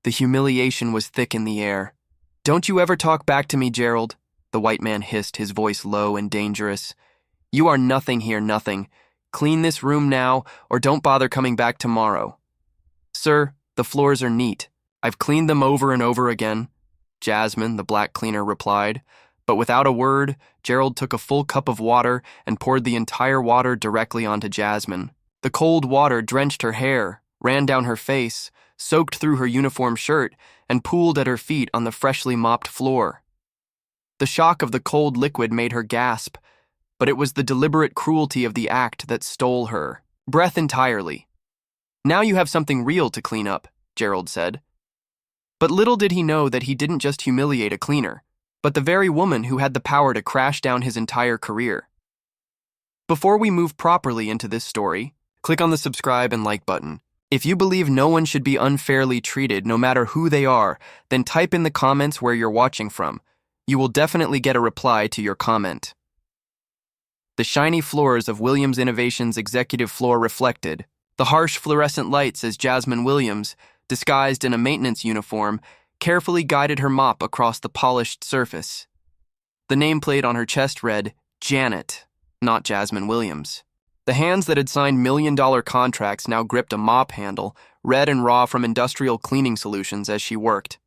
The humiliation was thick in the air. "Don't you ever talk back to me, Gerald," the white man hissed, his voice low and dangerous. "You are nothing here, nothing. Clean this room now, or don't bother coming back tomorrow." "Sir, the floors are neat. I've cleaned them over and over again," Jasmine, the black cleaner, replied. But without a word, Gerald took a full cup of water and poured the entire water directly onto Jasmine. The cold water drenched her hair, ran down her face, soaked through her uniform shirt, and pooled at her feet on the freshly mopped floor. The shock of the cold liquid made her gasp, but it was the deliberate cruelty of the act that stole her breath entirely. "Now you have something real to clean up," Gerald said. But little did he know that he didn't just humiliate a cleaner, but the very woman who had the power to crash down his entire career. Before we move properly into this story, click on the subscribe and like button. If you believe no one should be unfairly treated no matter who they are, then type in the comments where you're watching from. You will definitely get a reply to your comment. The shiny floors of Williams Innovations' executive floor reflected the harsh fluorescent lights as Jasmine Williams, disguised in a maintenance uniform, carefully guided her mop across the polished surface. The nameplate on her chest read, "Janet," not Jasmine Williams. The hands that had signed million-dollar contracts now gripped a mop handle, red and raw from industrial cleaning solutions as she worked.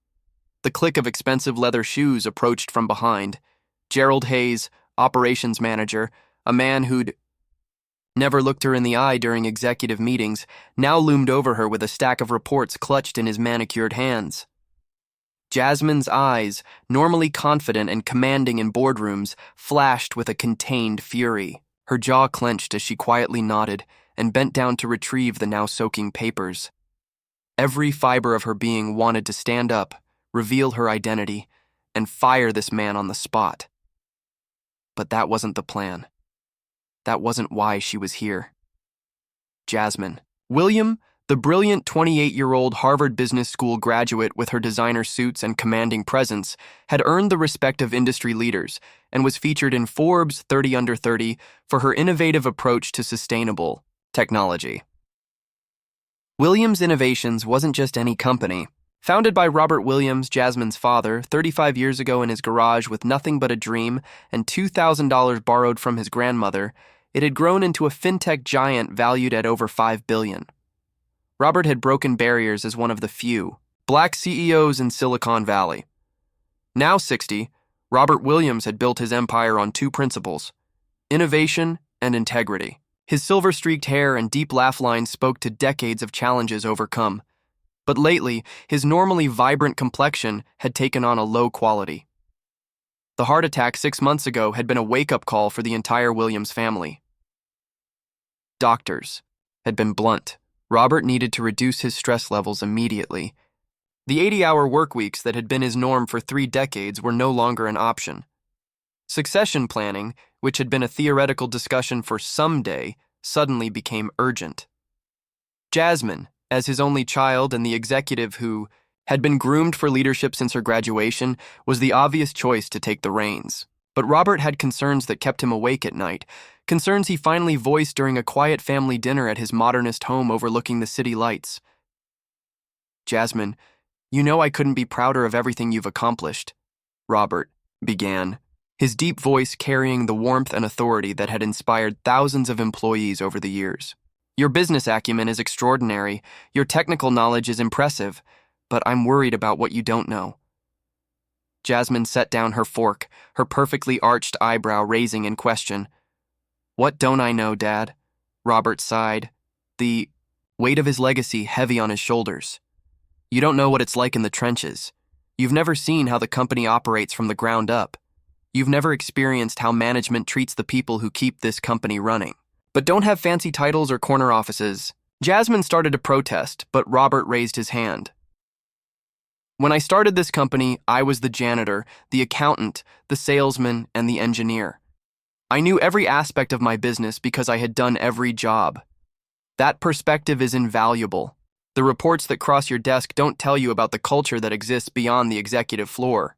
The click of expensive leather shoes approached from behind. Gerald Hayes, operations manager, a man who'd never looked her in the eye during executive meetings, now loomed over her with a stack of reports clutched in his manicured hands. Jasmine's eyes, normally confident and commanding in boardrooms, flashed with a contained fury. Her jaw clenched as she quietly nodded and bent down to retrieve the now soaking papers. Every fiber of her being wanted to stand up, reveal her identity, and fire this man on the spot. But that wasn't the plan. That wasn't why she was here. Jasmine. William, the brilliant 28-year-old Harvard Business School graduate with her designer suits and commanding presence, had earned the respect of industry leaders and was featured in Forbes 30 Under 30 for her innovative approach to sustainable technology. Williams Innovations wasn't just any company. Founded by Robert Williams, Jasmine's father, 35 years ago in his garage with nothing but a dream and $2,000 borrowed from his grandmother, it had grown into a fintech giant valued at over $5 billion. Robert had broken barriers as one of the few black CEOs in Silicon Valley. Now 60, Robert Williams had built his empire on two principles: innovation and integrity. His silver-streaked hair and deep laugh lines spoke to decades of challenges overcome. But lately, his normally vibrant complexion had taken on a low quality. The heart attack 6 months ago had been a wake-up call for the entire Williams family. Doctors had been blunt. Robert needed to reduce his stress levels immediately. The 80-hour workweeks that had been his norm for 3 decades were no longer an option. Succession planning, which had been a theoretical discussion for someday, suddenly became urgent. Jasmine, as his only child and the executive who had been groomed for leadership since her graduation, was the obvious choice to take the reins. But Robert had concerns that kept him awake at night, concerns he finally voiced during a quiet family dinner at his modernist home overlooking the city lights. "Jasmine, you know I couldn't be prouder of everything you've accomplished," Robert began, his deep voice carrying the warmth and authority that had inspired thousands of employees over the years. "Your business acumen is extraordinary, your technical knowledge is impressive, but I'm worried about what you don't know." Jasmine set down her fork, her perfectly arched eyebrow raising in question. "What don't I know, Dad?" Robert sighed, the weight of his legacy heavy on his shoulders. "You don't know what it's like in the trenches. You've never seen how the company operates from the ground up. You've never experienced how management treats the people who keep this company running. But don't have fancy titles or corner offices." Jasmine started to protest, but Robert raised his hand. "When I started this company, I was the janitor, the accountant, the salesman, and the engineer. I knew every aspect of my business because I had done every job. That perspective is invaluable. The reports that cross your desk don't tell you about the culture that exists beyond the executive floor."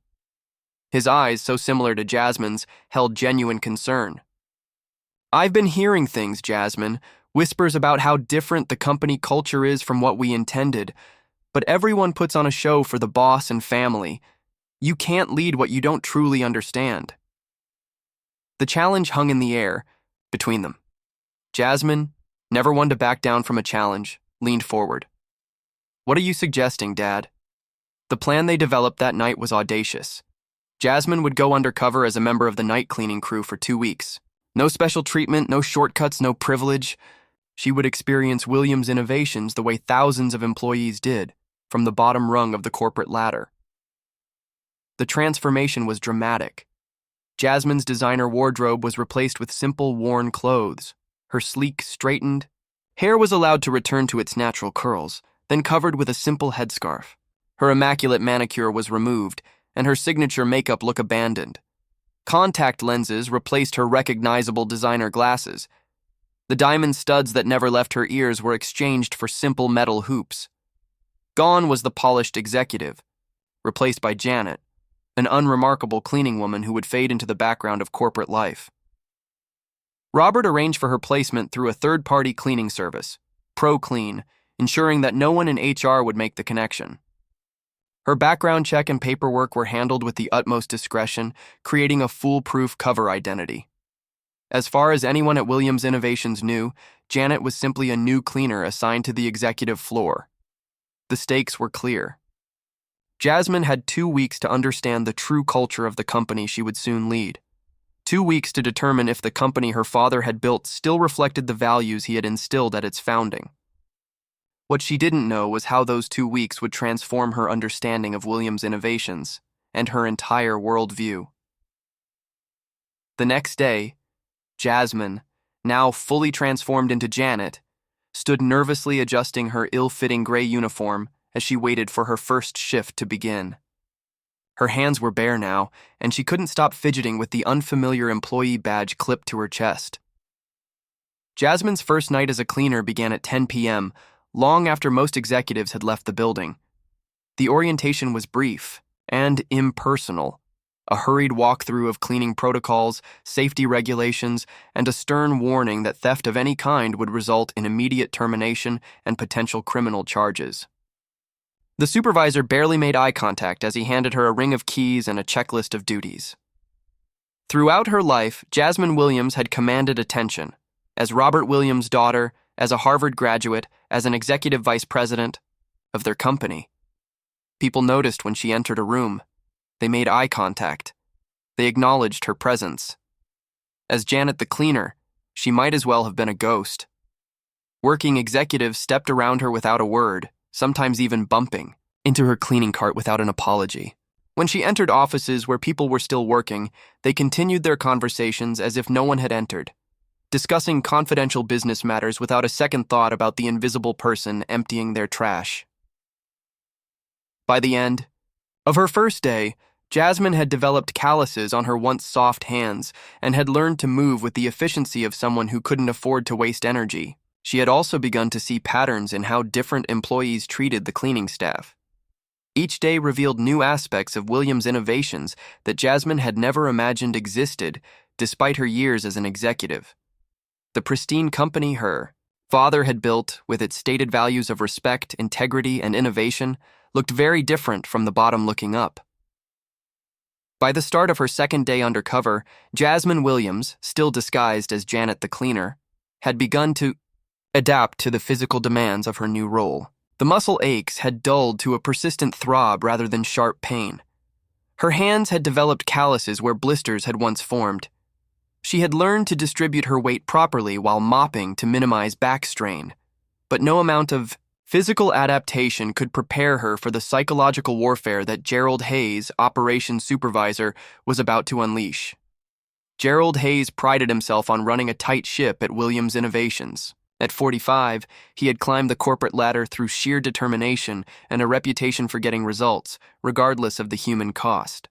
His eyes, so similar to Jasmine's, held genuine concern. "I've been hearing things, Jasmine, whispers about how different the company culture is from what we intended. But everyone puts on a show for the boss and family. You can't lead what you don't truly understand. The challenge hung in the air between them. Jasmine, never one to back down from a challenge, leaned forward. "What are you suggesting, Dad?" The plan they developed that night was audacious. Jasmine would go undercover as a member of the night cleaning crew for 2 weeks. No special treatment, no shortcuts, no privilege. She would experience Williams Innovations the way thousands of employees did, from the bottom rung of the corporate ladder. The transformation was dramatic. Jasmine's designer wardrobe was replaced with simple, worn clothes. Her sleek, straightened hair was allowed to return to its natural curls, then covered with a simple headscarf. Her immaculate manicure was removed, and her signature makeup look abandoned. Contact lenses replaced her recognizable designer glasses. The diamond studs that never left her ears were exchanged for simple metal hoops. Gone was the polished executive, replaced by Janet, an unremarkable cleaning woman who would fade into the background of corporate life. Robert arranged for her placement through a third-party cleaning service, ProClean, ensuring that no one in HR would make the connection. Her background check and paperwork were handled with the utmost discretion, creating a foolproof cover identity. As far as anyone at Williams Innovations knew, Janet was simply a new cleaner assigned to the executive floor. The stakes were clear. Jasmine had 2 weeks to understand the true culture of the company she would soon lead. 2 weeks to determine if the company her father had built still reflected the values he had instilled at its founding. What she didn't know was how those 2 weeks would transform her understanding of Williams Innovations and her entire worldview. The next day, Jasmine, now fully transformed into Janet, stood nervously adjusting her ill-fitting gray uniform as she waited for her first shift to begin. Her hands were bare now, and she couldn't stop fidgeting with the unfamiliar employee badge clipped to her chest. Jasmine's first night as a cleaner began at 10 p.m., long after most executives had left the building. The orientation was brief and impersonal, a hurried walkthrough of cleaning protocols, safety regulations, and a stern warning that theft of any kind would result in immediate termination and potential criminal charges. The supervisor barely made eye contact as he handed her a ring of keys and a checklist of duties. Throughout her life, Jasmine Williams had commanded attention. As Robert Williams' daughter, as a Harvard graduate, as an executive vice president of their company. People noticed when she entered a room. They made eye contact. They acknowledged her presence. As Janet the cleaner, she might as well have been a ghost. Working executives stepped around her without a word, sometimes even bumping into her cleaning cart without an apology. When she entered offices where people were still working, they continued their conversations as if no one had entered, discussing confidential business matters without a second thought about the invisible person emptying their trash. By the end of her first day, Jasmine had developed calluses on her once soft hands and had learned to move with the efficiency of someone who couldn't afford to waste energy. She had also begun to see patterns in how different employees treated the cleaning staff. Each day revealed new aspects of Williams Innovations that Jasmine had never imagined existed despite her years as an executive. The pristine company her father had built, with its stated values of respect, integrity, and innovation, looked very different from the bottom looking up. By the start of her second day undercover, Jasmine Williams, still disguised as Janet the cleaner, had begun to adapt to the physical demands of her new role. The muscle aches had dulled to a persistent throb rather than sharp pain. Her hands had developed calluses where blisters had once formed. She had learned to distribute her weight properly while mopping to minimize back strain, but no amount of physical adaptation could prepare her for the psychological warfare that Gerald Hayes, operations supervisor, was about to unleash. Gerald Hayes prided himself on running a tight ship at Williams Innovations. At 45, he had climbed the corporate ladder through sheer determination and a reputation for getting results, regardless of the human cost.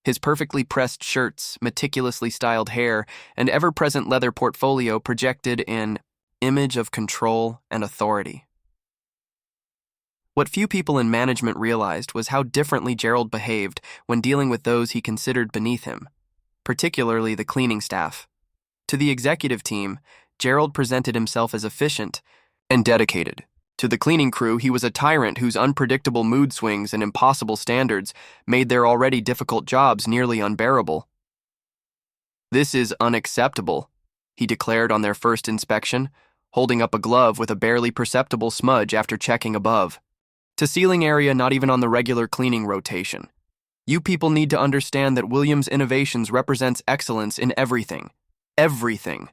His perfectly pressed shirts, meticulously styled hair, and ever-present leather portfolio projected an image of control and authority. What few people in management realized was how differently Gerald behaved when dealing with those he considered beneath him, particularly the cleaning staff. To the executive team, Gerald presented himself as efficient and dedicated, To the cleaning crew, he was a tyrant whose unpredictable mood swings and impossible standards made their already difficult jobs nearly unbearable. "This is unacceptable," he declared on their first inspection, holding up a glove with a barely perceptible smudge after checking above. To ceiling area not even on the regular cleaning rotation. "You people need to understand that Williams Innovations represents excellence in everything. Everything."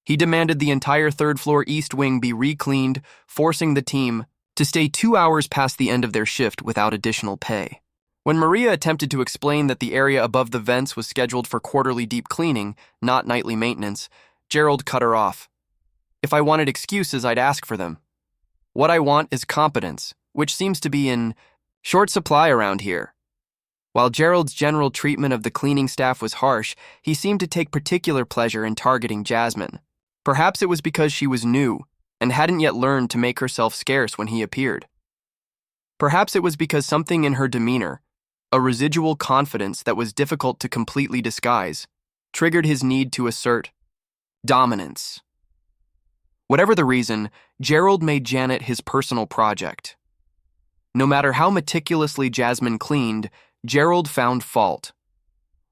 He demanded the entire third-floor east wing be re-cleaned, forcing the team to stay 2 hours past the end of their shift without additional pay. When Maria attempted to explain that the area above the vents was scheduled for quarterly deep cleaning, not nightly maintenance, Gerald cut her off. "If I wanted excuses, I'd ask for them. What I want is competence, which seems to be in short supply around here." While Gerald's general treatment of the cleaning staff was harsh, he seemed to take particular pleasure in targeting Jasmine. Perhaps it was because she was new and hadn't yet learned to make herself scarce when he appeared. Perhaps it was because something in her demeanor, a residual confidence that was difficult to completely disguise, triggered his need to assert dominance. Whatever the reason, Gerald made Janet his personal project. No matter how meticulously Jasmine cleaned, Gerald found fault.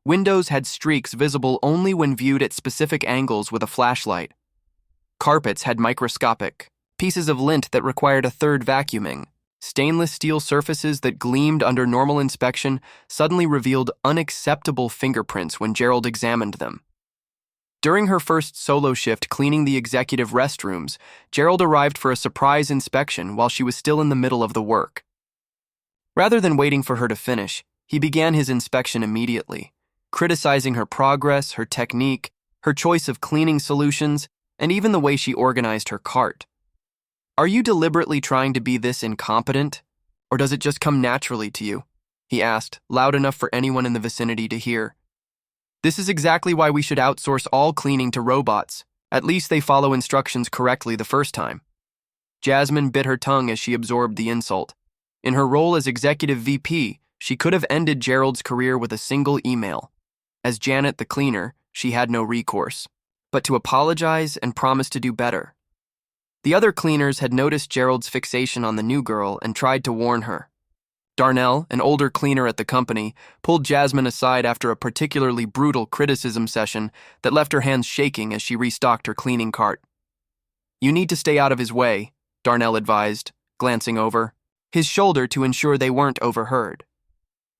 Windows had streaks visible only when viewed at specific angles with a flashlight. Carpets had microscopic pieces of lint that required a third vacuuming. Stainless steel surfaces that gleamed under normal inspection suddenly revealed unacceptable fingerprints when Gerald examined them. During her first solo shift cleaning the executive restrooms, Gerald arrived for a surprise inspection while she was still in the middle of the work. Rather than waiting for her to finish, he began his inspection immediately, criticizing her progress, her technique, her choice of cleaning solutions, and even the way she organized her cart. "Are you deliberately trying to be this incompetent, or does it just come naturally to you?" he asked, loud enough for anyone in the vicinity to hear. "This is exactly why we should outsource all cleaning to robots. At least they follow instructions correctly the first time." Jasmine bit her tongue as she absorbed the insult. In her role as executive VP, she could have ended Gerald's career with a single email. As Janet the cleaner, she had no recourse, but to apologize and promise to do better. The other cleaners had noticed Gerald's fixation on the new girl and tried to warn her. Darnell, an older cleaner at the company, pulled Jasmine aside after a particularly brutal criticism session that left her hands shaking as she restocked her cleaning cart. "You need to stay out of his way," Darnell advised, glancing over his shoulder to ensure they weren't overheard.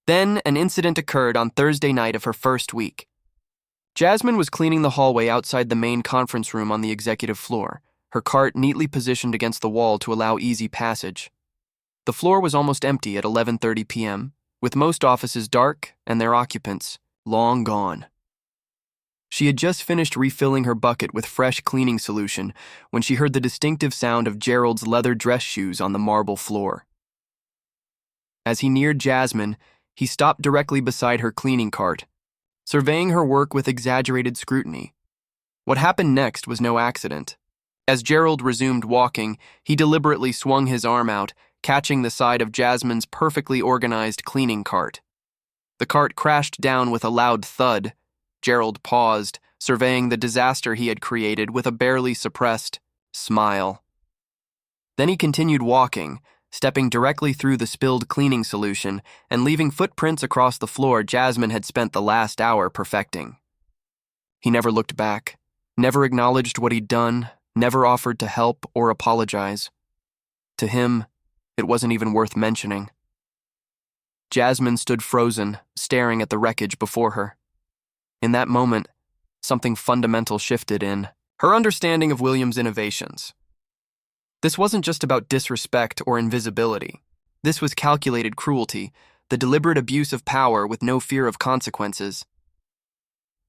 Then an incident occurred on Thursday night of her first week. Jasmine was cleaning the hallway outside the main conference room on the executive floor, her cart neatly positioned against the wall to allow easy passage. The floor was almost empty at 11:30 p.m., with most offices dark and their occupants long gone. She had just finished refilling her bucket with fresh cleaning solution when she heard the distinctive sound of Gerald's leather dress shoes on the marble floor. As he neared Jasmine, he stopped directly beside her cleaning cart, surveying her work with exaggerated scrutiny. What happened next was no accident. As Gerald resumed walking, he deliberately swung his arm out, catching the side of Jasmine's perfectly organized cleaning cart. The cart crashed down with a loud thud. Gerald paused, surveying the disaster he had created with a barely suppressed smile. Then he continued walking, stepping directly through the spilled cleaning solution and leaving footprints across the floor Jasmine had spent the last hour perfecting. He never looked back, never acknowledged what he'd done, never offered to help or apologize. To him, it wasn't even worth mentioning. Jasmine stood frozen, staring at the wreckage before her. In that moment, something fundamental shifted in her understanding of Williams' innovations. This wasn't just about disrespect or invisibility. This was calculated cruelty, the deliberate abuse of power with no fear of consequences.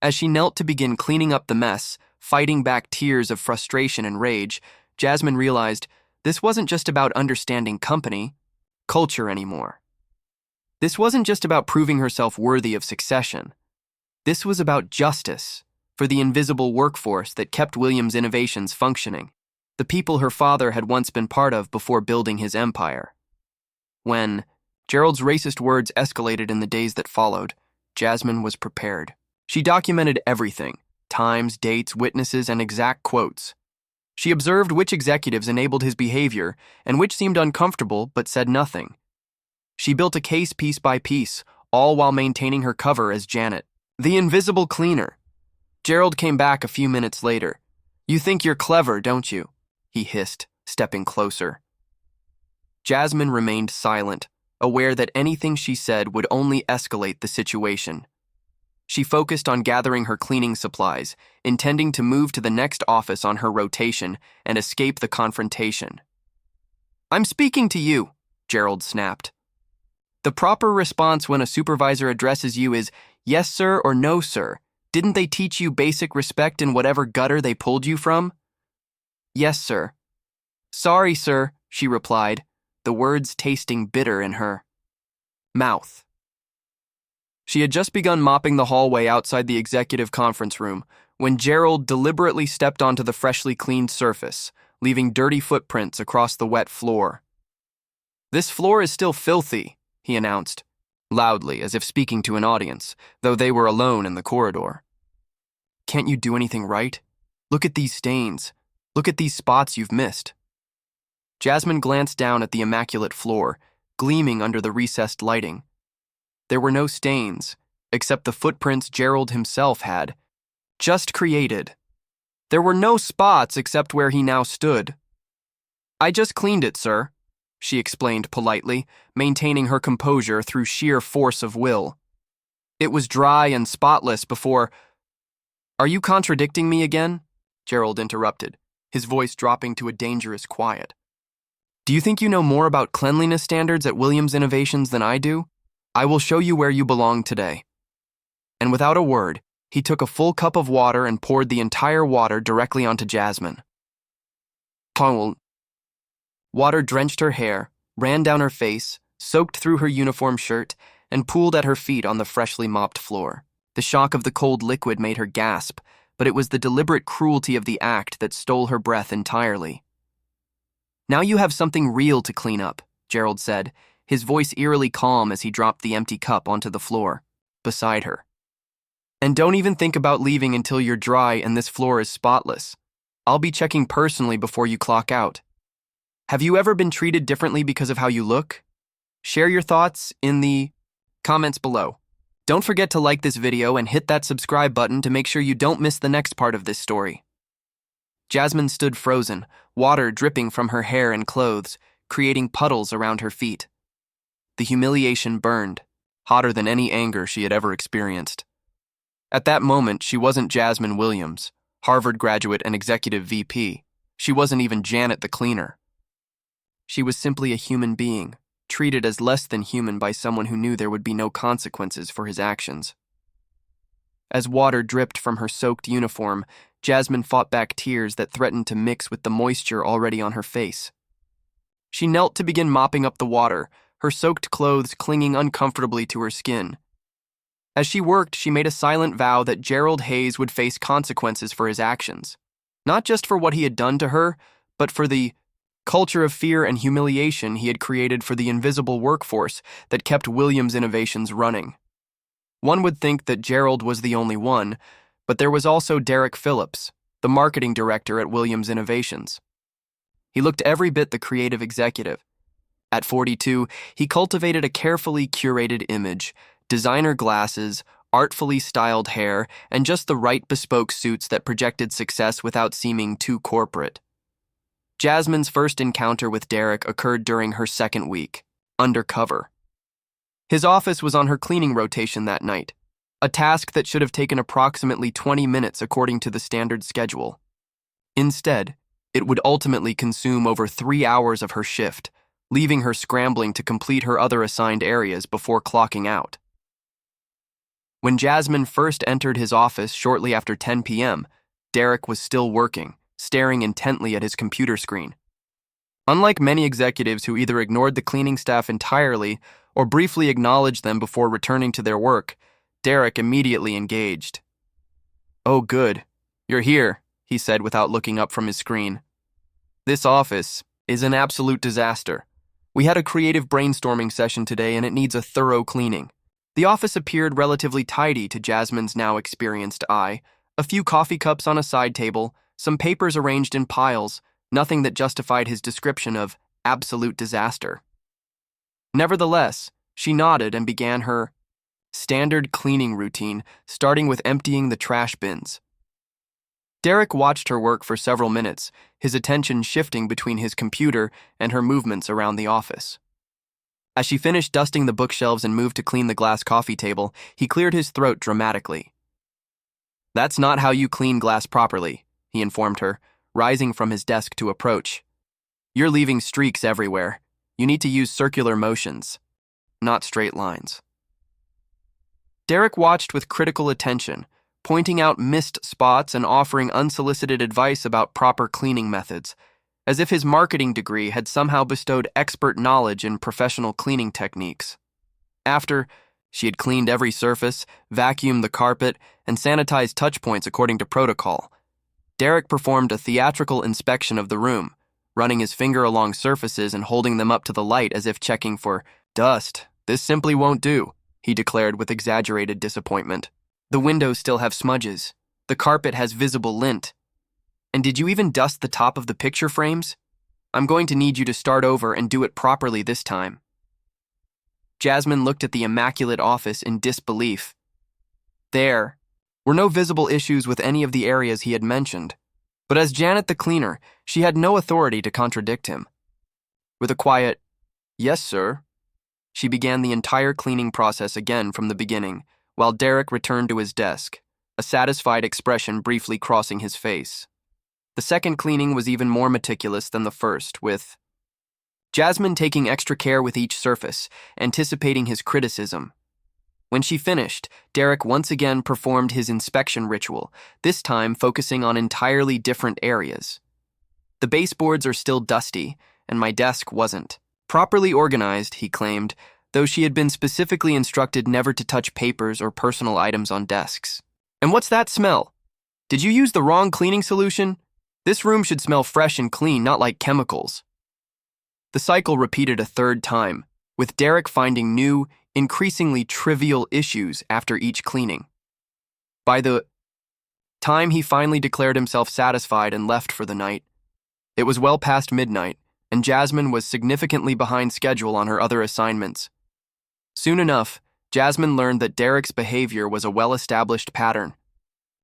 As she knelt to begin cleaning up the mess, fighting back tears of frustration and rage, Jasmine realized this wasn't just about understanding culture anymore. This wasn't just about proving herself worthy of succession. This was about justice for the invisible workforce that kept Williams' innovations functioning, the people her father had once been part of before building his empire. When Gerald's racist words escalated in the days that followed, Jasmine was prepared. She documented everything: times, dates, witnesses, and exact quotes. She observed which executives enabled his behavior and which seemed uncomfortable but said nothing. She built a case piece by piece, all while maintaining her cover as Janet, the invisible cleaner. Gerald came back a few minutes later. "You think you're clever, don't you?" he hissed, stepping closer. Jasmine remained silent, aware that anything she said would only escalate the situation. She focused on gathering her cleaning supplies, intending to move to the next office on her rotation and escape the confrontation. "I'm speaking to you," Gerald snapped. "The proper response when a supervisor addresses you is, 'Yes, sir,' or 'No, sir.' Didn't they teach you basic respect in whatever gutter they pulled you from?" "Yes, sir." "Sorry, sir," she replied, the words tasting bitter in her mouth. She had just begun mopping the hallway outside the executive conference room when Gerald deliberately stepped onto the freshly cleaned surface, leaving dirty footprints across the wet floor. "This floor is still filthy," he announced, loudly, as if speaking to an audience, though they were alone in the corridor. "Can't you do anything right? Look at these stains. Look at these spots you've missed." Jasmine glanced down at the immaculate floor, gleaming under the recessed lighting. There were no stains, except the footprints Gerald himself had just created. There were no spots except where he now stood. "I just cleaned it, sir," she explained politely, maintaining her composure through sheer force of will. "It was dry and spotless before—" "Are you contradicting me again?" Gerald interrupted, his voice dropping to a dangerous quiet. "Do you think you know more about cleanliness standards at Williams Innovations than I do? I will show you where you belong today." And without a word, he took a full cup of water and poured the entire water directly onto Jasmine. Water drenched her hair, ran down her face, soaked through her uniform shirt, and pooled at her feet on the freshly mopped floor. The shock of the cold liquid made her gasp, but it was the deliberate cruelty of the act that stole her breath entirely. "Now you have something real to clean up," Gerald said, his voice eerily calm as he dropped the empty cup onto the floor, beside her. "And don't even think about leaving until you're dry and this floor is spotless. I'll be checking personally before you clock out. Have you ever been treated differently because of how you look? Share your thoughts in the comments below. Don't forget to like this video and hit that subscribe button to make sure you don't miss the next part of this story." Jasmine stood frozen, water dripping from her hair and clothes, creating puddles around her feet. The humiliation burned, hotter than any anger she had ever experienced. At that moment, she wasn't Jasmine Williams, Harvard graduate and executive VP. She wasn't even Janet the cleaner. She was simply a human being, treated as less than human by someone who knew there would be no consequences for his actions. As water dripped from her soaked uniform, Jasmine fought back tears that threatened to mix with the moisture already on her face. She knelt to begin mopping up the water, her soaked clothes clinging uncomfortably to her skin. As she worked, she made a silent vow that Gerald Hayes would face consequences for his actions, not just for what he had done to her, but for the culture of fear and humiliation he had created for the invisible workforce that kept Williams Innovations running. One would think that Gerald was the only one, but there was also Derek Phillips, the marketing director at Williams Innovations. He looked every bit the creative executive. At 42, he cultivated a carefully curated image, designer glasses, artfully styled hair, and just the right bespoke suits that projected success without seeming too corporate. Jasmine's first encounter with Derek occurred during her second week, Undercover. His office was on her cleaning rotation that night, a task that should have taken approximately 20 minutes according to the standard schedule. Instead, it would ultimately consume over 3 hours of her shift, leaving her scrambling to complete her other assigned areas before clocking out. When Jasmine first entered his office shortly after 10 p.m., Derek was still working, staring intently at his computer screen. Unlike many executives who either ignored the cleaning staff entirely or briefly acknowledged them before returning to their work, Derek immediately engaged. "Oh, good. You're here," he said without looking up from his screen. "This office is an absolute disaster. We had a creative brainstorming session today and it needs a thorough cleaning." The office appeared relatively tidy to Jasmine's now experienced eye, a few coffee cups on a side table, some papers arranged in piles, nothing that justified his description of absolute disaster. Nevertheless, she nodded and began her standard cleaning routine, starting with emptying the trash bins. Derek watched her work for several minutes, his attention shifting between his computer and her movements around the office. As she finished dusting the bookshelves and moved to clean the glass coffee table, he cleared his throat dramatically. "That's not how you clean glass properly," he informed her, rising from his desk to approach. "You're leaving streaks everywhere. You need to use circular motions, not straight lines." Derek watched with critical attention, pointing out missed spots and offering unsolicited advice about proper cleaning methods, as if his marketing degree had somehow bestowed expert knowledge in professional cleaning techniques. After she had cleaned every surface, vacuumed the carpet, and sanitized touchpoints according to protocol, Derek performed a theatrical inspection of the room, running his finger along surfaces and holding them up to the light as if checking for dust. "This simply won't do," he declared with exaggerated disappointment. "The windows still have smudges. The carpet has visible lint. And did you even dust the top of the picture frames? I'm going to need you to start over and do it properly this time." Jasmine looked at the immaculate office in disbelief. There were no visible issues with any of the areas he had mentioned, but as Janet the cleaner, she had no authority to contradict him. With a quiet, "Yes, sir," she began the entire cleaning process again from the beginning, while Derek returned to his desk, a satisfied expression briefly crossing his face. The second cleaning was even more meticulous than the first, with Jasmine taking extra care with each surface, anticipating his criticism. When she finished, Derek once again performed his inspection ritual, this time focusing on entirely different areas. "The baseboards are still dusty, and my desk wasn't properly organized," he claimed, though she had been specifically instructed never to touch papers or personal items on desks. "And what's that smell? Did you use the wrong cleaning solution? This room should smell fresh and clean, not like chemicals." The cycle repeated a third time, with Derek finding new, increasingly trivial issues after each cleaning. By the time he finally declared himself satisfied and left for the night, it was well past midnight, and Jasmine was significantly behind schedule on her other assignments. Soon enough, Jasmine learned that Derek's behavior was a well-established pattern.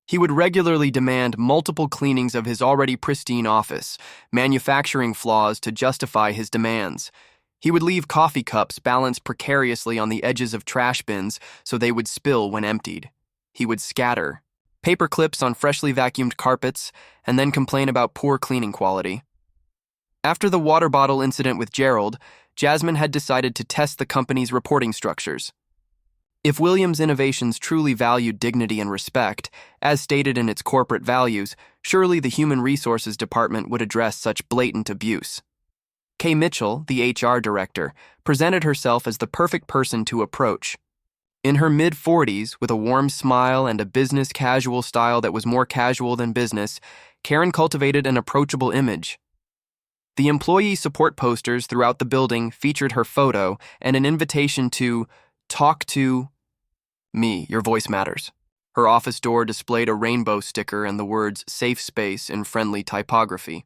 He would regularly demand multiple cleanings of his already pristine office, manufacturing flaws to justify his demands. He would leave coffee cups balanced precariously on the edges of trash bins so they would spill when emptied. He would scatter paper clips on freshly vacuumed carpets and then complain about poor cleaning quality. After the water bottle incident with Gerald, Jasmine had decided to test the company's reporting structures. If Williams Innovations truly valued dignity and respect, as stated in its corporate values, surely the Human Resources Department would address such blatant abuse. Kay Mitchell, the HR director, presented herself as the perfect person to approach. In her mid-40s, with a warm smile and a business casual style that was more casual than business, Karen cultivated an approachable image. The employee support posters throughout the building featured her photo and an invitation to talk to me, your voice matters. Her office door displayed a rainbow sticker and the words "safe space" in friendly typography.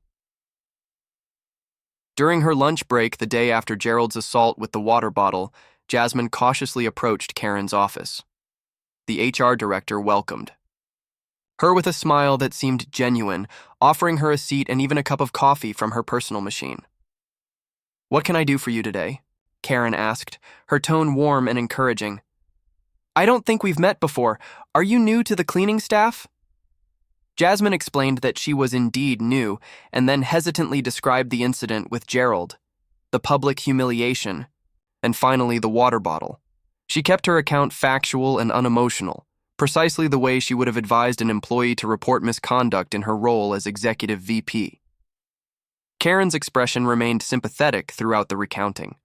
During her lunch break the day after Gerald's assault with the water bottle, Jasmine cautiously approached Karen's office. The HR director welcomed her with a smile that seemed genuine, offering her a seat and even a cup of coffee from her personal machine. "What can I do for you today?" Karen asked, her tone warm and encouraging. "I don't think we've met before. Are you new to the cleaning staff?" Jasmine explained that she was indeed new, and then hesitantly described the incident with Gerald, the public humiliation, and finally the water bottle. She kept her account factual and unemotional, precisely the way she would have advised an employee to report misconduct in her role as executive VP. Karen's expression remained sympathetic throughout the recounting,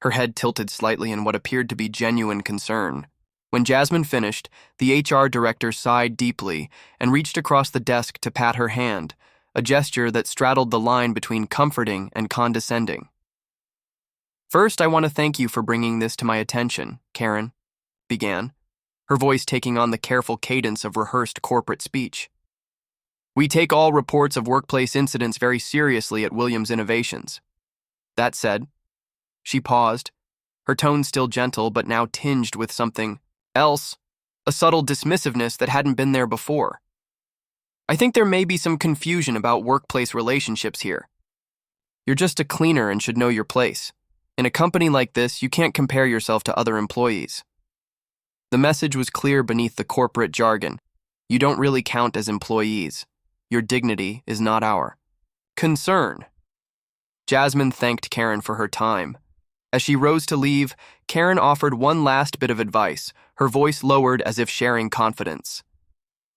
her head tilted slightly in what appeared to be genuine concern. When Jasmine finished, the HR director sighed deeply and reached across the desk to pat her hand, a gesture that straddled the line between comforting and condescending. "First, I want to thank you for bringing this to my attention," Karen began, her voice taking on the careful cadence of rehearsed corporate speech. We take all reports of workplace incidents very seriously at Williams Innovations. That said, she paused, her tone still gentle but now tinged with something else, a subtle dismissiveness that hadn't been there before. I think there may be some confusion about workplace relationships here. You're just a cleaner and should know your place. In a company like this, you can't compare yourself to other employees. The message was clear beneath the corporate jargon. You don't really count as employees. Your dignity is not our concern. Jasmine thanked Karen for her time. As she rose to leave, Karen offered one last bit of advice, her voice lowered as if sharing confidence.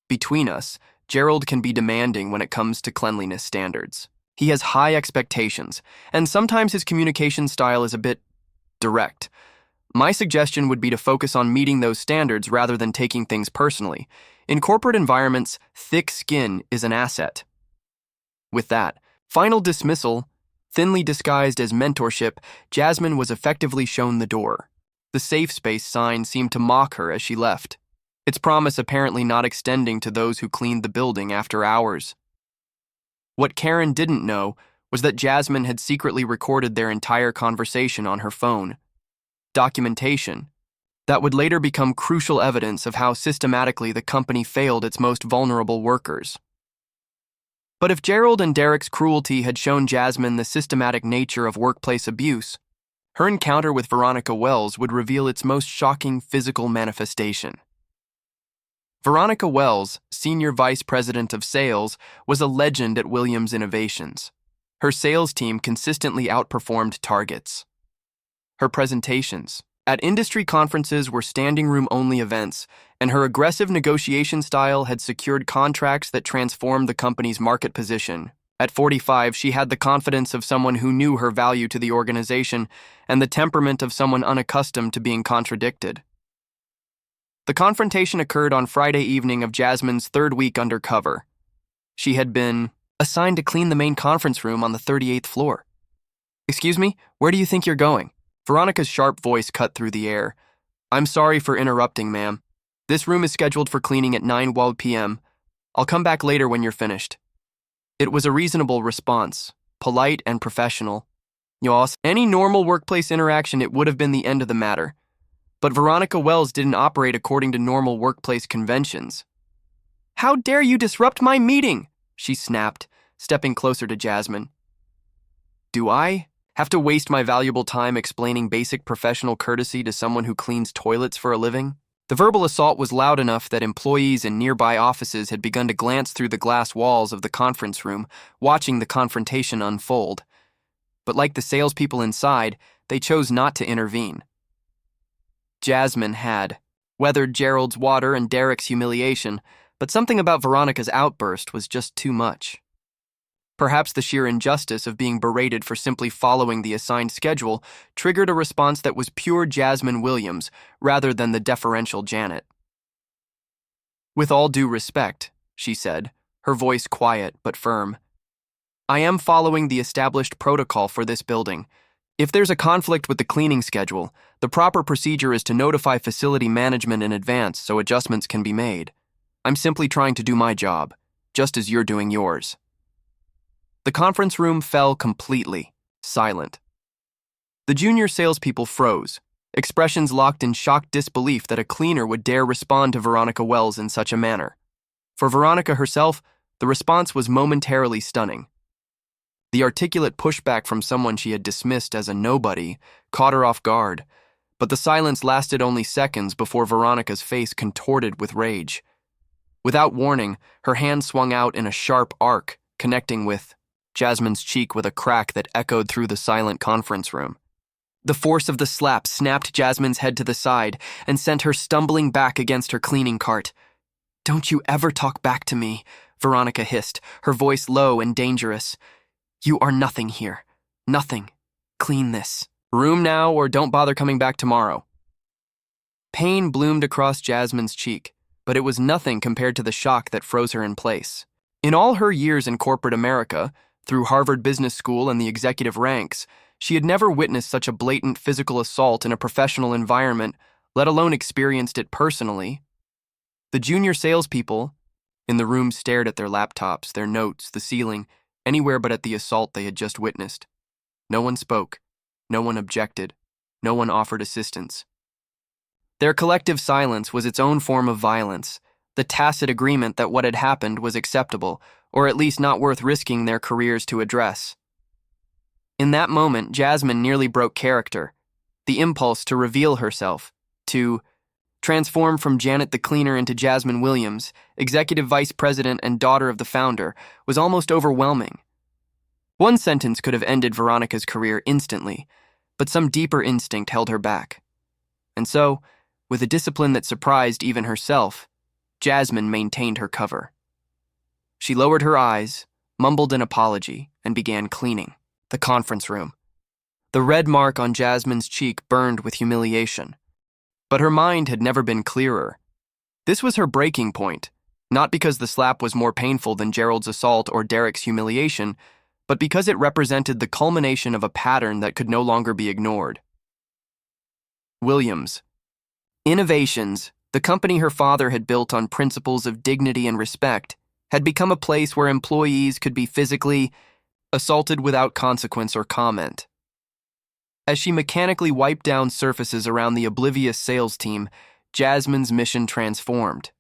Between us, Gerald can be demanding when it comes to cleanliness standards. He has high expectations, and sometimes his communication style is a bit direct. My suggestion would be to focus on meeting those standards rather than taking things personally. In corporate environments, thick skin is an asset. With that final dismissal, thinly disguised as mentorship, Jasmine was effectively shown the door. The safe space sign seemed to mock her as she left, its promise apparently not extending to those who cleaned the building after hours. What Karen didn't know was that Jasmine had secretly recorded their entire conversation on her phone. Documentation that would later become crucial evidence of how systematically the company failed its most vulnerable workers. But if Gerald and Derek's cruelty had shown Jasmine the systematic nature of workplace abuse, her encounter with Veronica Wells would reveal its most shocking physical manifestation. Veronica Wells, Senior Vice President of Sales, was a legend at Williams Innovations. Her sales team consistently outperformed targets. Her presentations at industry conferences were standing-room-only events, and her aggressive negotiation style had secured contracts that transformed the company's market position. At 45, she had the confidence of someone who knew her value to the organization and the temperament of someone unaccustomed to being contradicted. The confrontation occurred on Friday evening of Jasmine's third week undercover. She had been assigned to clean the main conference room on the 38th floor. "Excuse me, where do you think you're going?" Veronica's sharp voice cut through the air. "I'm sorry for interrupting, ma'am. This room is scheduled for cleaning at 9 p.m. I'll come back later when you're finished." It was a reasonable response, polite and professional. Any normal workplace interaction, it would have been the end of the matter. But Veronica Wells didn't operate according to normal workplace conventions. "How dare you disrupt my meeting?" she snapped, stepping closer to Jasmine. "Do I have to waste my valuable time explaining basic professional courtesy to someone who cleans toilets for a living?" The verbal assault was loud enough that employees in nearby offices had begun to glance through the glass walls of the conference room, watching the confrontation unfold. But like the salespeople inside, they chose not to intervene. Jasmine had weathered Gerald's water and Derek's humiliation, but something about Veronica's outburst was just too much. Perhaps the sheer injustice of being berated for simply following the assigned schedule triggered a response that was pure Jasmine Williams rather than the deferential Janet. "With all due respect," she said, her voice quiet but firm, "I am following the established protocol for this building. If there's a conflict with the cleaning schedule, the proper procedure is to notify facility management in advance so adjustments can be made. I'm simply trying to do my job, just as you're doing yours." The conference room fell completely silent. The junior salespeople froze, expressions locked in shocked disbelief that a cleaner would dare respond to Veronica Wells in such a manner. For Veronica herself, the response was momentarily stunning. The articulate pushback from someone she had dismissed as a nobody caught her off guard, but the silence lasted only seconds before Veronica's face contorted with rage. Without warning, her hand swung out in a sharp arc, connecting with Jasmine's cheek with a crack that echoed through the silent conference room. The force of the slap snapped Jasmine's head to the side and sent her stumbling back against her cleaning cart. "Don't you ever talk back to me," Veronica hissed, her voice low and dangerous. "You are nothing here. Nothing. Clean this room now or don't bother coming back tomorrow." Pain bloomed across Jasmine's cheek, but it was nothing compared to the shock that froze her in place. In all her years in corporate America, through Harvard Business School and the executive ranks, she had never witnessed such a blatant physical assault in a professional environment, let alone experienced it personally. The junior salespeople, In the room stared at their laptops, their notes, the ceiling, anywhere but at the assault they had just witnessed. No one spoke. No one objected. No one offered assistance. Their collective silence was its own form of violence, the tacit agreement that what had happened was acceptable, or at least not worth risking their careers to address. In that moment, Jasmine nearly broke character. The impulse to reveal herself, to transform from Janet the cleaner into Jasmine Williams, executive vice president and daughter of the founder, was almost overwhelming. One sentence could have ended Veronica's career instantly, but some deeper instinct held her back. And so, with a discipline that surprised even herself, Jasmine maintained her cover. She lowered her eyes, mumbled an apology, and began cleaning the conference room. The red mark on Jasmine's cheek burned with humiliation. But her mind had never been clearer. This was her breaking point, not because the slap was more painful than Gerald's assault or Derek's humiliation, but because it represented the culmination of a pattern that could no longer be ignored. Williams. Innovations, the company her father had built on principles of dignity and respect, had become a place where employees could be physically assaulted without consequence or comment. As she mechanically wiped down surfaces around the oblivious sales team, Jasmine's mission transformed.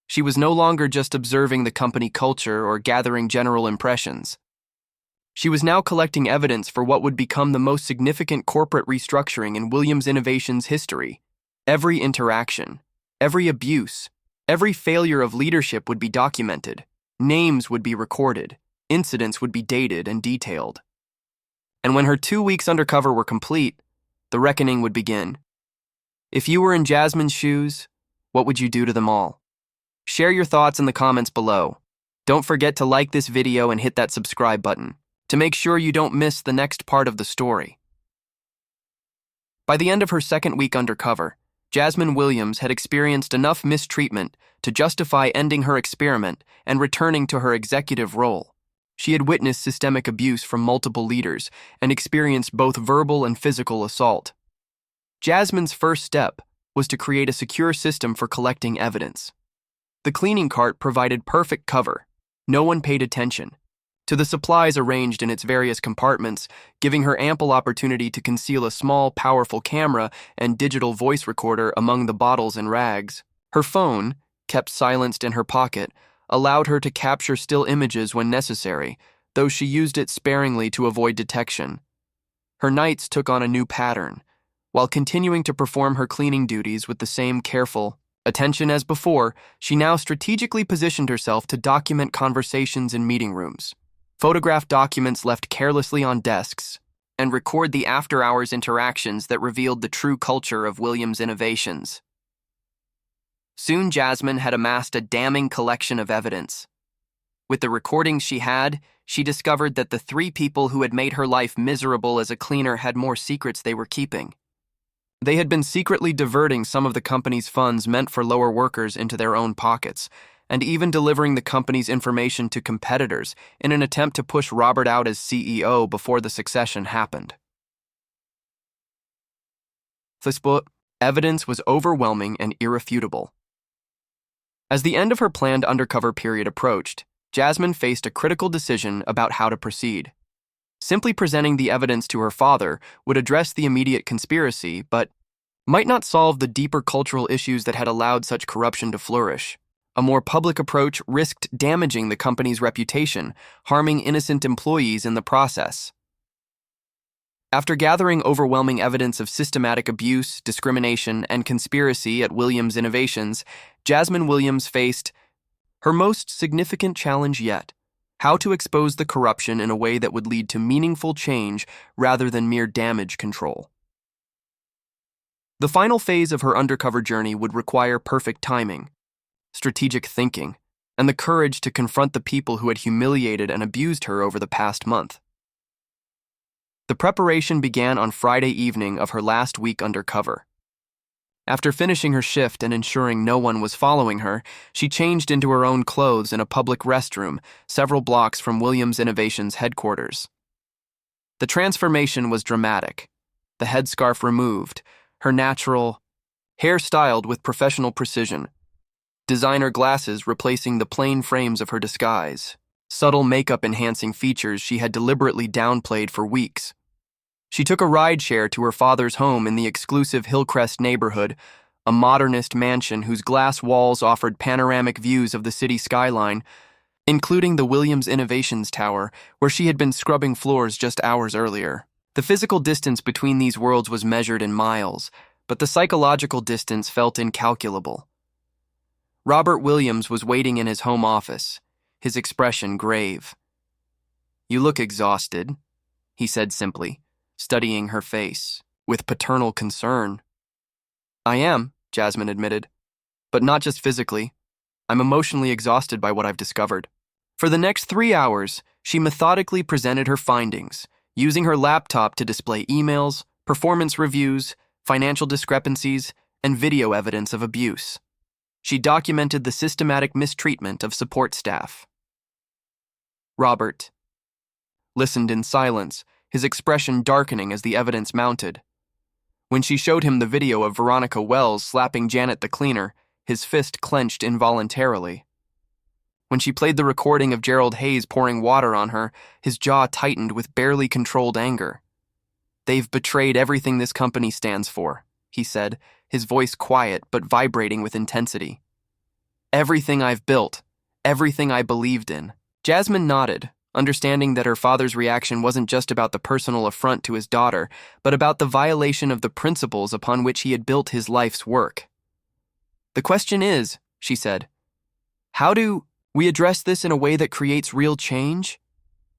She was no longer just observing the company culture or gathering general impressions. She was now collecting evidence for what would become the most significant corporate restructuring in Williams Innovation's history. Every interaction, every abuse, every failure of leadership would be documented. Names would be recorded. Incidents would be dated and detailed. And when her 2 weeks undercover were complete, the reckoning would begin. If you were in Jasmine's shoes, what would you do to them all? Share your thoughts in the comments below. Don't forget to like this video and hit that subscribe button to make sure you don't miss the next part of the story. By the end of her second week undercover, Jasmine Williams had experienced enough mistreatment to justify ending her experiment and returning to her executive role. She had witnessed systemic abuse from multiple leaders and experienced both verbal and physical assault. Jasmine's first step was to create a secure system for collecting evidence. The cleaning cart provided perfect cover. No one paid attention to the supplies arranged in its various compartments, giving her ample opportunity to conceal a small, powerful camera and digital voice recorder among the bottles and rags. Her phone, kept silenced in her pocket, allowed her to capture still images when necessary, though she used it sparingly to avoid detection. Her nights took on a new pattern. While continuing to perform her cleaning duties with the same careful attention as before, she now strategically positioned herself to document conversations in meeting rooms, photograph documents left carelessly on desks, and record the after-hours interactions that revealed the true culture of Williams Innovations. Soon Jasmine had amassed a damning collection of evidence. With the recordings she had, she discovered that the 3 people who had made her life miserable as a cleaner had more secrets they were keeping. They had been secretly diverting some of the company's funds meant for lower workers into their own pockets, and even delivering the company's information to competitors in an attempt to push Robert out as CEO before the succession happened. The evidence was overwhelming and irrefutable. As the end of her planned undercover period approached, Jasmine faced a critical decision about how to proceed. Simply presenting the evidence to her father would address the immediate conspiracy, but might not solve the deeper cultural issues that had allowed such corruption to flourish. A more public approach risked damaging the company's reputation, harming innocent employees in the process. After gathering overwhelming evidence of systematic abuse, discrimination, and conspiracy at Williams Innovations, Jasmine Williams faced her most significant challenge yet: how to expose the corruption in a way that would lead to meaningful change rather than mere damage control. The final phase of her undercover journey would require perfect timing, strategic thinking, and the courage to confront the people who had humiliated and abused her over the past month. The preparation began on Friday evening of her last week undercover. After finishing her shift and ensuring no one was following her, she changed into her own clothes in a public restroom several blocks from Williams Innovations headquarters. The transformation was dramatic. The headscarf removed, her natural hair styled with professional precision. designer glasses replacing the plain frames of her disguise, subtle makeup-enhancing features she had deliberately downplayed for weeks. She took a rideshare to her father's home in the exclusive Hillcrest neighborhood, a modernist mansion whose glass walls offered panoramic views of the city skyline, including the Williams Innovations Tower, where she had been scrubbing floors just hours earlier. The physical distance between these worlds was measured in miles, but the psychological distance felt incalculable. Robert Williams was waiting in his home office, his expression grave. "You look exhausted," he said simply, studying her face with paternal concern. "I am," Jasmine admitted, "but not just physically. I'm emotionally exhausted by what I've discovered." For the next 3 hours, she methodically presented her findings, using her laptop to display emails, performance reviews, financial discrepancies, and video evidence of abuse. She documented the systematic mistreatment of support staff. Robert listened in silence, his expression darkening as the evidence mounted. When she showed him the video of Veronica Wells slapping Janet the cleaner, his fist clenched involuntarily. When she played the recording of Gerald Hayes pouring water on her, his jaw tightened with barely controlled anger. "They've betrayed everything this company stands for," he said, his voice quiet but vibrating with intensity. "Everything I've built, everything I believed in." Jasmine nodded, understanding that her father's reaction wasn't just about the personal affront to his daughter, but about the violation of the principles upon which he had built his life's work. "The question is," she said, "how do we address this in a way that creates real change?"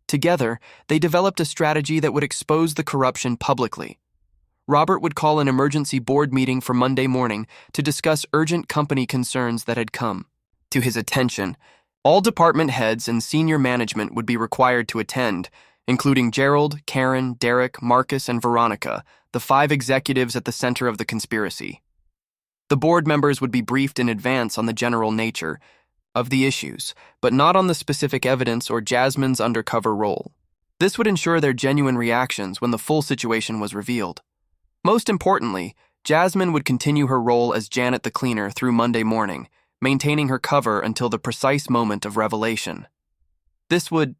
Together, they developed a strategy that would expose the corruption publicly. Robert would call an emergency board meeting for Monday morning to discuss urgent company concerns that had come to his attention. All department heads and senior management would be required to attend, including Gerald, Karen, Derek, Marcus, and Veronica, the 5 executives at the center of the conspiracy. The board members would be briefed in advance on the general nature of the issues, but not on the specific evidence or Jasmine's undercover role. This would ensure their genuine reactions when the full situation was revealed. Most importantly, Jasmine would continue her role as Janet the cleaner through Monday morning, maintaining her cover until the precise moment of revelation. This would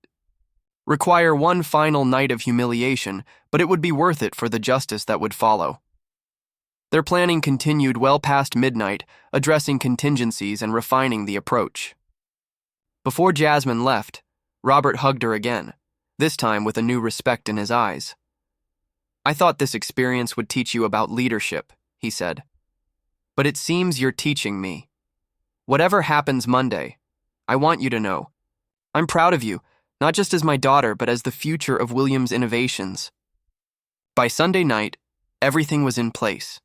require one final night of humiliation, but it would be worth it for the justice that would follow. Their planning continued well past midnight, addressing contingencies and refining the approach. Before Jasmine left, Robert hugged her again, this time with a new respect in his eyes. "I thought this experience would teach you about leadership," he said. "But it seems you're teaching me. Whatever happens Monday, I want you to know, I'm proud of you, not just as my daughter, but as the future of Williams Innovations." By Sunday night, everything was in place.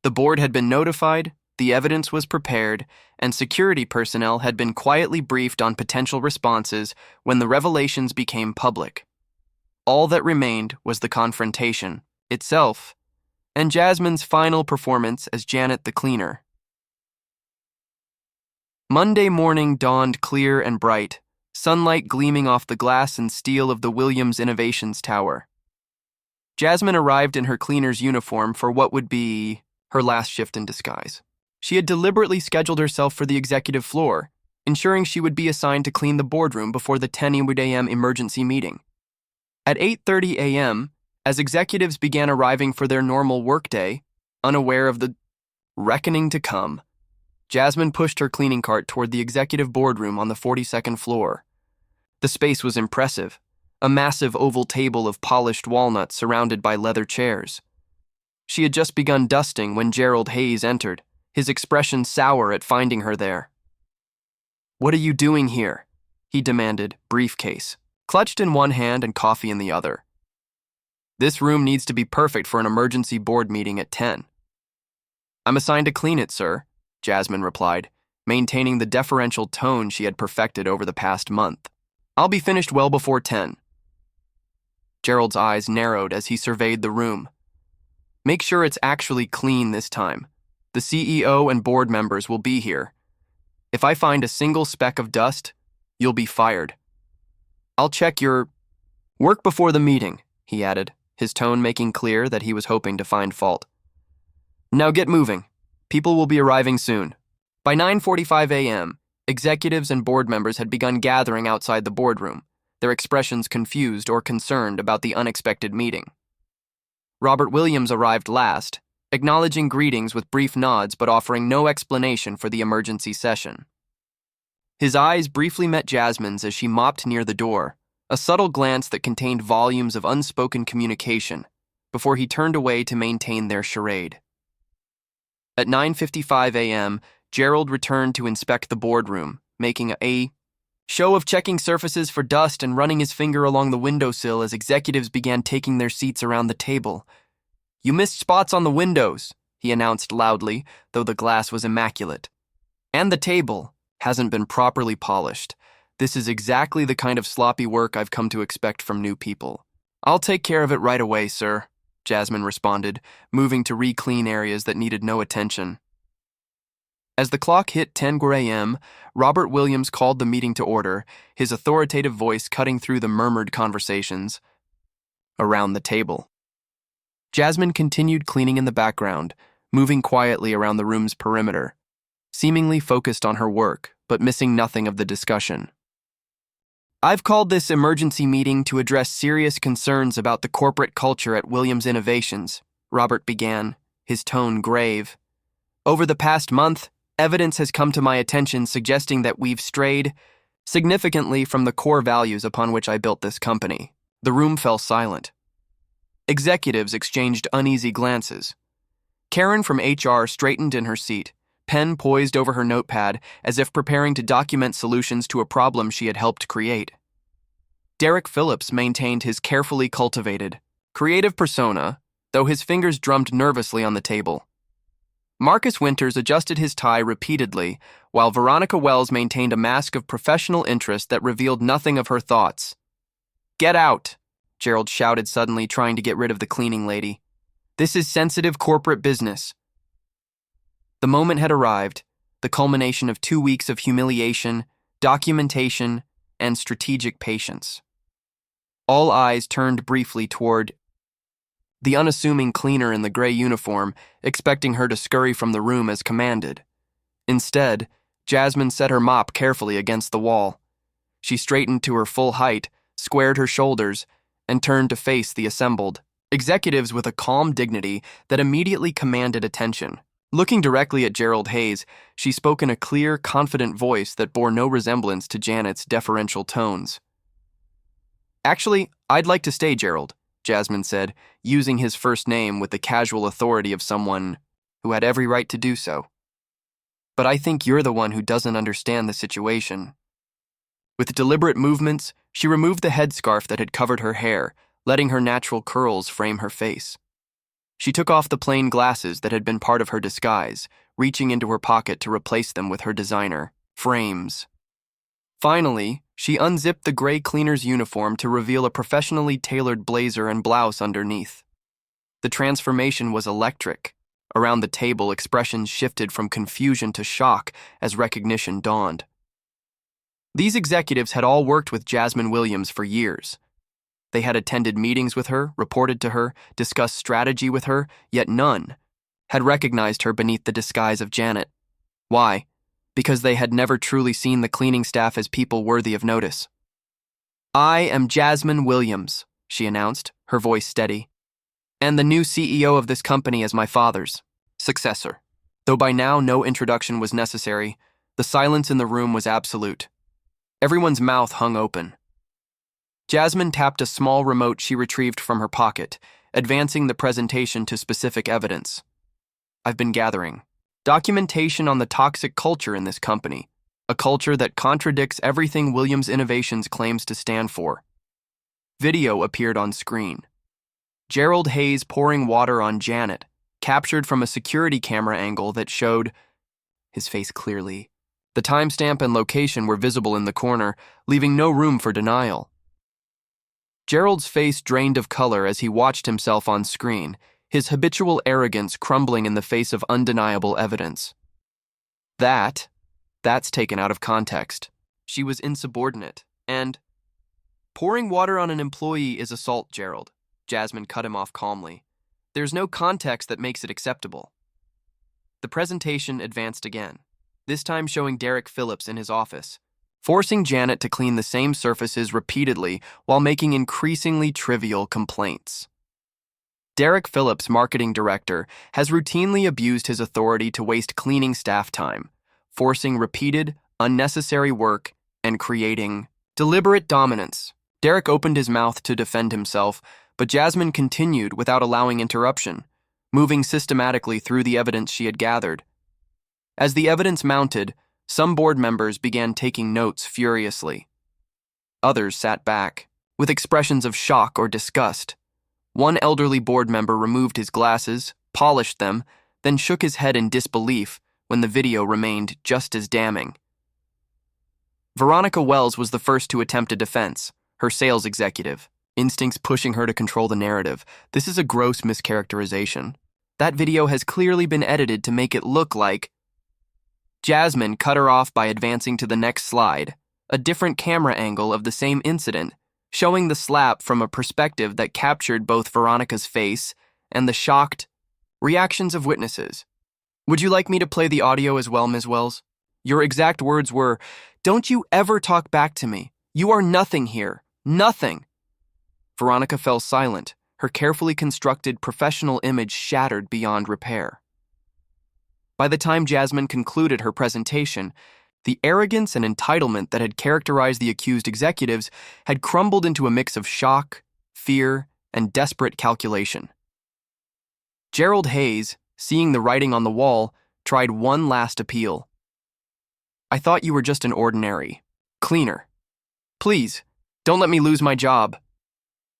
The board had been notified, the evidence was prepared, and security personnel had been quietly briefed on potential responses when the revelations became public. All that remained was the confrontation itself and Jasmine's final performance as Janet the cleaner. Monday morning dawned clear and bright, sunlight gleaming off the glass and steel of the Williams Innovations Tower. Jasmine arrived in her cleaner's uniform for what would be her last shift in disguise. She had deliberately scheduled herself for the executive floor, ensuring she would be assigned to clean the boardroom before the 10 a.m. emergency meeting. At 8:30 a.m., as executives began arriving for their normal workday, unaware of the reckoning to come, Jasmine pushed her cleaning cart toward the executive boardroom on the 42nd floor. The space was impressive, a massive oval table of polished walnut surrounded by leather chairs. She had just begun dusting when Gerald Hayes entered, his expression sour at finding her there. "What are you doing here?" he demanded, briefcase, clutched in one hand and coffee in the other. "This room needs to be perfect for an emergency board meeting at 10. "I'm assigned to clean it, sir," Jasmine replied, maintaining the deferential tone she had perfected over the past month. "I'll be finished well before 10. Gerald's eyes narrowed as he surveyed the room. "Make sure it's actually clean this time. The CEO and board members will be here. If I find a single speck of dust, you'll be fired. I'll check your work before the meeting," he added, his tone making clear that he was hoping to find fault. "Now get moving. People will be arriving soon." By 9:45 a.m., executives and board members had begun gathering outside the boardroom, their expressions confused or concerned about the unexpected meeting. Robert Williams arrived last, acknowledging greetings with brief nods but offering no explanation for the emergency session. His eyes briefly met Jasmine's as she mopped near the door, a subtle glance that contained volumes of unspoken communication, before he turned away to maintain their charade. At 9:55 a.m., Gerald returned to inspect the boardroom, making a show of checking surfaces for dust and running his finger along the windowsill as executives began taking their seats around the table. "You missed spots on the windows," he announced loudly, though the glass was immaculate. "And the table hasn't been properly polished. This is exactly the kind of sloppy work I've come to expect from new people." "I'll take care of it right away, sir," Jasmine responded, moving to re-clean areas that needed no attention. As the clock hit 10 a.m., Robert Williams called the meeting to order, his authoritative voice cutting through the murmured conversations around the table. Jasmine continued cleaning in the background, moving quietly around the room's perimeter, seemingly focused on her work, but missing nothing of the discussion. "I've called this emergency meeting to address serious concerns about the corporate culture at Williams Innovations," Robert began, his tone grave. "Over the past month, evidence has come to my attention suggesting that we've strayed significantly from the core values upon which I built this company." The room fell silent. Executives exchanged uneasy glances. Karen from HR straightened in her seat, pen poised over her notepad as if preparing to document solutions to a problem she had helped create. Derek Phillips maintained his carefully cultivated, creative persona, though his fingers drummed nervously on the table. Marcus Winters adjusted his tie repeatedly, while Veronica Wells maintained a mask of professional interest that revealed nothing of her thoughts. "Get out!" Gerald shouted suddenly, trying to get rid of the cleaning lady. "This is sensitive corporate business." The moment had arrived, the culmination of 2 weeks of humiliation, documentation, and strategic patience. All eyes turned briefly toward the unassuming cleaner in the gray uniform, expecting her to scurry from the room as commanded. Instead, Jasmine set her mop carefully against the wall. She straightened to her full height, squared her shoulders, and turned to face the assembled executives with a calm dignity that immediately commanded attention. Looking directly at Gerald Hayes, she spoke in a clear, confident voice that bore no resemblance to Janet's deferential tones. "Actually, I'd like to stay, Gerald," Jasmine said, using his first name with the casual authority of someone who had every right to do so. "But I think you're the one who doesn't understand the situation." With deliberate movements, she removed the headscarf that had covered her hair, letting her natural curls frame her face. She took off the plain glasses that had been part of her disguise, reaching into her pocket to replace them with her designer frames. Finally, she unzipped the gray cleaner's uniform to reveal a professionally tailored blazer and blouse underneath. The transformation was electric. Around the table, expressions shifted from confusion to shock as recognition dawned. These executives had all worked with Jasmine Williams for years. They had attended meetings with her, reported to her, discussed strategy with her, yet none had recognized her beneath the disguise of Janet. Why? Because they had never truly seen the cleaning staff as people worthy of notice. "I am Jasmine Williams," she announced, her voice steady, "and the new CEO of this company as my father's successor." Though by now no introduction was necessary, the silence in the room was absolute. Everyone's mouth hung open. Jasmine tapped a small remote she retrieved from her pocket, advancing the presentation to specific evidence. "I've been gathering documentation on the toxic culture in this company, a culture that contradicts everything Williams Innovations claims to stand for." Video appeared on screen. Gerald Hayes pouring water on Janet, captured from a security camera angle that showed his face clearly. The timestamp and location were visible in the corner, leaving no room for denial. Gerald's face drained of color as he watched himself on screen, his habitual arrogance crumbling in the face of undeniable evidence. That's taken out of context. She was insubordinate, and pouring water on an employee is assault, Gerald. Jasmine cut him off calmly. There's no context that makes it acceptable. The presentation advanced again. this time showing Derek Phillips in his office, forcing Janet to clean the same surfaces repeatedly while making increasingly trivial complaints. Derek Phillips, marketing director, has routinely abused his authority to waste cleaning staff time, forcing repeated, unnecessary work and creating deliberate dominance. Derek opened his mouth to defend himself, but Jasmine continued without allowing interruption, moving systematically through the evidence she had gathered. As the evidence mounted, some board members began taking notes furiously. Others sat back, with expressions of shock or disgust. One elderly board member removed his glasses, polished them, then shook his head in disbelief when the video remained just as damning. Veronica Wells was the first to attempt a defense, her sales executive, instincts pushing her to control the narrative. This is a gross mischaracterization. That video has clearly been edited to make it look like. Jasmine cut her off by advancing to the next slide, a different camera angle of the same incident, showing the slap from a perspective that captured both Veronica's face and the shocked reactions of witnesses. Would you like me to play the audio as well, Ms. Wells? Your exact words were, "Don't you ever talk back to me. You are nothing here. Nothing." Veronica fell silent, her carefully constructed professional image shattered beyond repair. By the time Jasmine concluded her presentation, the arrogance and entitlement that had characterized the accused executives had crumbled into a mix of shock, fear, and desperate calculation. Gerald Hayes, seeing the writing on the wall, tried one last appeal. "I thought you were just an ordinary cleaner. Please, don't let me lose my job."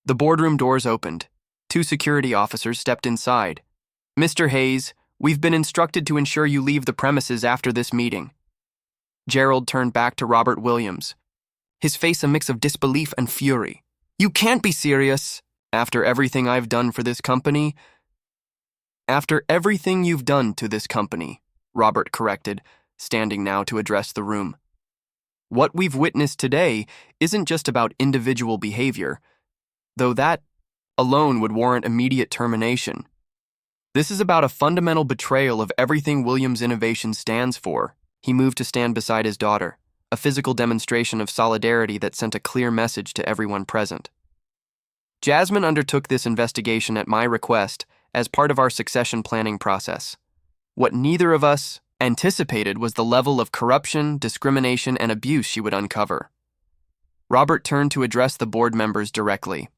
The boardroom doors opened. 2 security officers stepped inside. "Mr. Hayes, we've been instructed to ensure you leave the premises after this meeting." Gerald turned back to Robert Williams, his face a mix of disbelief and fury. "You can't be serious. After everything I've done for this company?" "After everything you've done to this company," Robert corrected, standing now to address the room. "What we've witnessed today isn't just about individual behavior, though that alone would warrant immediate termination. This is about a fundamental betrayal of everything Williams Innovation stands for." He moved to stand beside his daughter, a physical demonstration of solidarity that sent a clear message to everyone present. "Jasmine undertook this investigation at my request as part of our succession planning process. What neither of us anticipated was the level of corruption, discrimination, and abuse she would uncover." Robert turned to address the board members directly.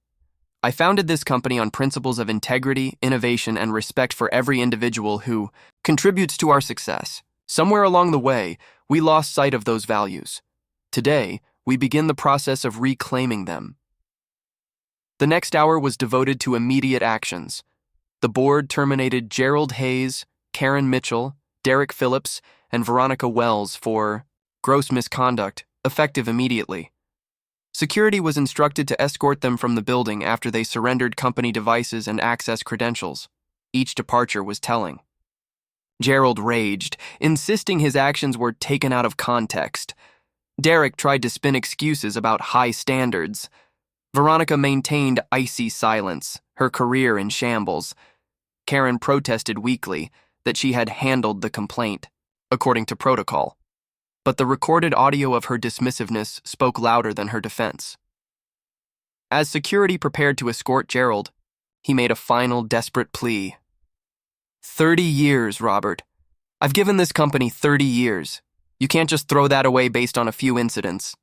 "I founded this company on principles of integrity, innovation, and respect for every individual who contributes to our success. Somewhere along the way, we lost sight of those values. Today, we begin the process of reclaiming them." The next hour was devoted to immediate actions. The board terminated Gerald Hayes, Karen Mitchell, Derek Phillips, and Veronica Wells for gross misconduct, effective immediately. Security was instructed to escort them from the building after they surrendered company devices and access credentials. Each departure was telling. Gerald raged, insisting his actions were taken out of context. Derek tried to spin excuses about high standards. Veronica maintained icy silence, her career in shambles. Karen protested weakly that she had handled the complaint, according to protocol. But the recorded audio of her dismissiveness spoke louder than her defense. As security prepared to escort Gerald, he made a final desperate plea. 30 years, Robert. I've given this company 30 years. You can't just throw that away based on a few incidents."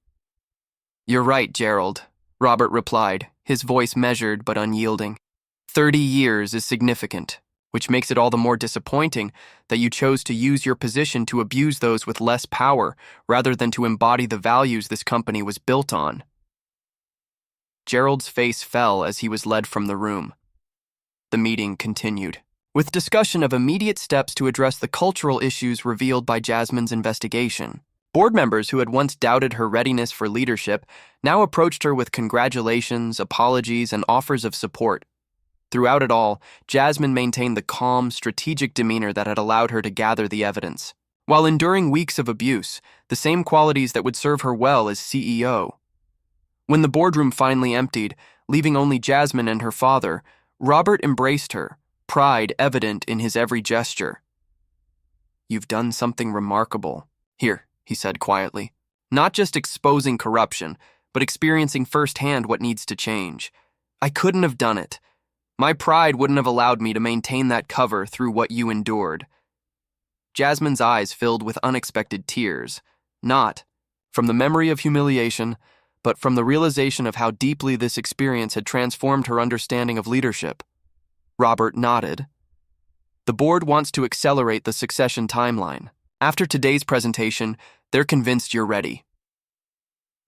"You're right, Gerald," Robert replied, his voice measured but unyielding. 30 years is significant, which makes it all the more disappointing that you chose to use your position to abuse those with less power rather than to embody the values this company was built on. Gerald's face fell as he was led from the room. The meeting continued, with discussion of immediate steps to address the cultural issues revealed by Jasmine's investigation. Board members who had once doubted her readiness for leadership now approached her with congratulations, apologies, and offers of support. Throughout it all, Jasmine maintained the calm, strategic demeanor that had allowed her to gather the evidence, while enduring weeks of abuse, the same qualities that would serve her well as CEO. When the boardroom finally emptied, leaving only Jasmine and her father, Robert embraced her, pride evident in his every gesture. "You've done something remarkable," Here, he said quietly. Not just exposing corruption, but experiencing firsthand what needs to change. I couldn't have done it. My pride wouldn't have allowed me to maintain that cover through what you endured. Jasmine's eyes filled with unexpected tears, not from the memory of humiliation, but from the realization of how deeply this experience had transformed her understanding of leadership. Robert nodded. The board wants to accelerate the succession timeline. After today's presentation, they're convinced you're ready.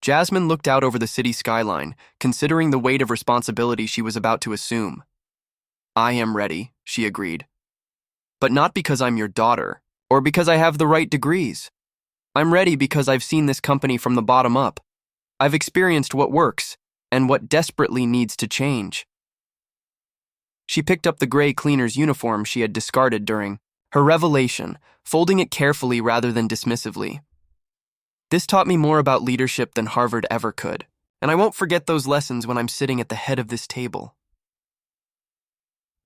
Jasmine looked out over the city skyline, considering the weight of responsibility she was about to assume. I am ready, she agreed. But not because I'm your daughter, or because I have the right degrees. I'm ready because I've seen this company from the bottom up. I've experienced what works, and what desperately needs to change. She picked up the gray cleaner's uniform she had discarded during her revelation, folding it carefully rather than dismissively. This taught me more about leadership than Harvard ever could, and I won't forget those lessons when I'm sitting at the head of this table.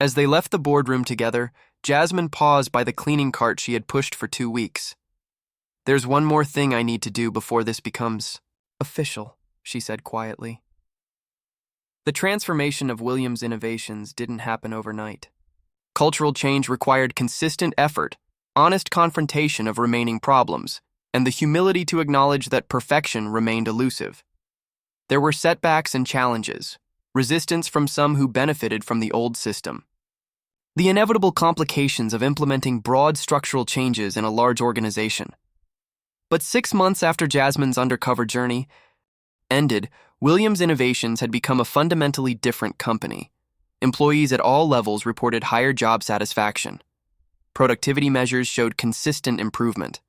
As they left the boardroom together, Jasmine paused by the cleaning cart she had pushed for 2 weeks. There's one more thing I need to do before this becomes official, she said quietly. The transformation of Williams Innovations didn't happen overnight. Cultural change required consistent effort, honest confrontation of remaining problems, and the humility to acknowledge that perfection remained elusive. There were setbacks and challenges, resistance from some who benefited from the old system. The inevitable complications of implementing broad structural changes in a large organization. But 6 months after Jasmine's undercover journey ended, Williams Innovations had become a fundamentally different company. Employees at all levels reported higher job satisfaction. Productivity measures showed consistent improvement.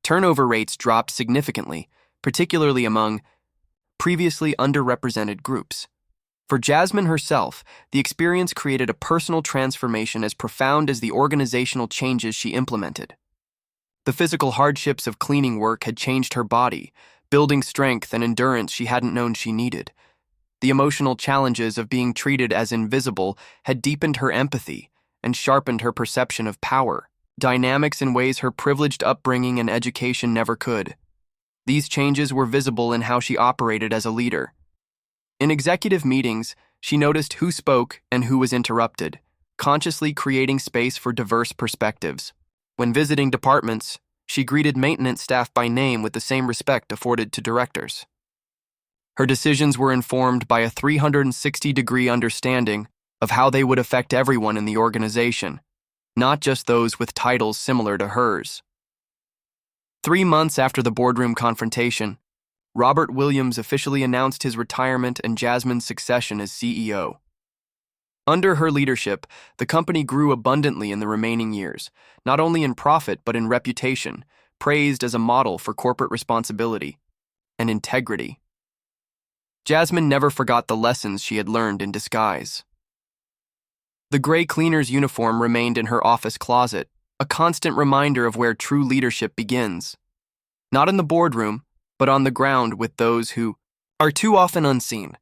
Turnover rates dropped significantly, particularly among previously underrepresented groups. For Jasmine herself, the experience created a personal transformation as profound as the organizational changes she implemented. The physical hardships of cleaning work had changed her body, building strength and endurance she hadn't known she needed. The emotional challenges of being treated as invisible had deepened her empathy and sharpened her perception of power, dynamics in ways her privileged upbringing and education never could. These changes were visible in how she operated as a leader. In executive meetings, she noticed who spoke and who was interrupted, consciously creating space for diverse perspectives. When visiting departments, she greeted maintenance staff by name with the same respect afforded to directors. Her decisions were informed by a 360-degree understanding of how they would affect everyone in the organization, not just those with titles similar to hers. 3 months after the boardroom confrontation, Robert Williams officially announced his retirement and Jasmine's succession as CEO. Under her leadership, the company grew abundantly in the remaining years, not only in profit but in reputation, praised as a model for corporate responsibility and integrity. Jasmine never forgot the lessons she had learned in disguise. The gray cleaner's uniform remained in her office closet, a constant reminder of where true leadership begins. Not in the boardroom, but on the ground with those who are too often unseen.